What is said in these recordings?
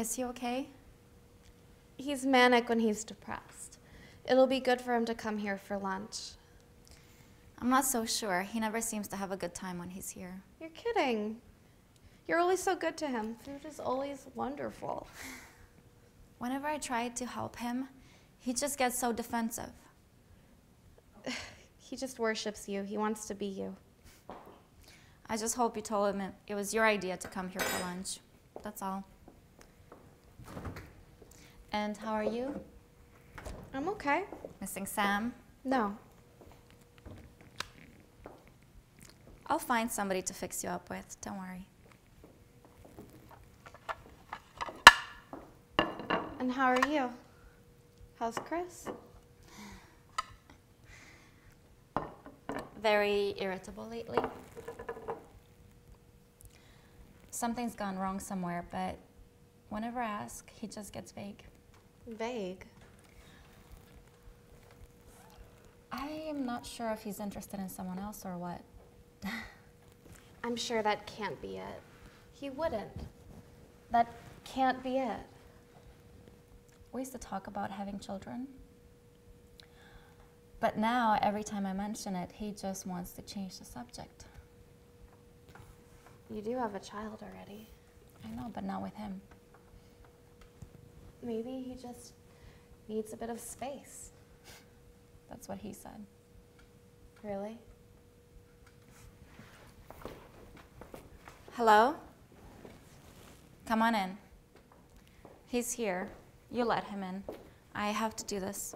Is he okay? He's manic when he's depressed. It'll be good for him to come here for lunch. I'm not so sure. He never seems to have a good time when he's here. You're kidding. You're always so good to him. Food is always wonderful. Whenever I try to help him, he just gets so defensive. He just worships you. He wants to be you. I just hope you told him it was your idea to come here for lunch. That's all. And how are you? I'm okay. Missing Sam? No. I'll find somebody to fix you up with. Don't worry. And how are you? How's Chris? Very irritable lately. Something's gone wrong somewhere, but whenever I ask, he just gets vague. Vague? I am not sure if he's interested in someone else or what. I'm sure that can't be it. He wouldn't. That can't be it. We used to talk about having children. But now, every time I mention it, he just wants to change the subject. You do have a child already. I know, but not with him. Maybe he just needs a bit of space. That's what he said. Really? Hello? Come on in. He's here. You let him in. I have to do this.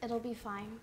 It'll be fine.